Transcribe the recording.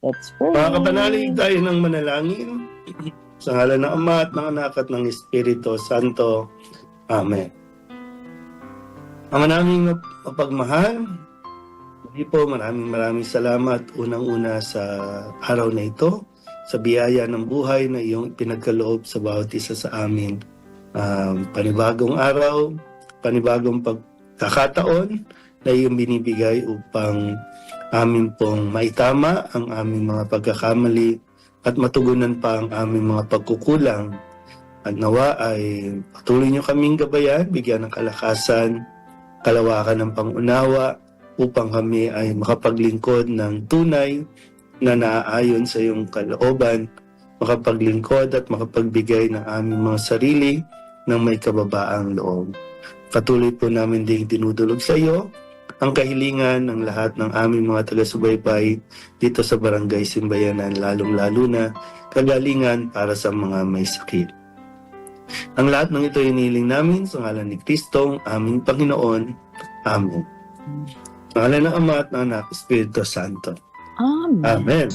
Let's pray. Mga kapanalig, tayo ng manalangin. Sa ngalan ng Ama at ng Anak at ng Espiritu Santo. Amen. Ama naming mapagmahal, muli po maraming salamat unang-una sa araw na ito, sa biyaya ng buhay na iyong pinagkaloob sa bawat isa sa amin. Panibagong araw, panibagong pagkakataon na iyong binibigay upang amin pong maitama ang aming mga pagkakamali at matugunan pa ang aming mga pagkukulang. At nawa ay patuloy niyo kaming gabayan, bigyan ng kalakasan, kalawakan ng pangunawa upang kami ay makapaglingkod ng tunay na naaayon sa iyong kalooban, makapaglingkod at makapagbigay ng aming mga sarili ng may kababaang loob. Patuloy po namin ding dinudulog sa iyo ang kahilingan ng lahat ng aming mga taga-subaybay dito sa Barangay Simbayanan, lalong-lalo na kagalingan para sa mga may sakit. Ang lahat ng ito iniling namin sa ngalan ni Kristong aming Panginoon. Amen. Sa ngalan ng Ama at ng Anak, Espiritu Santo. Amen. Amen.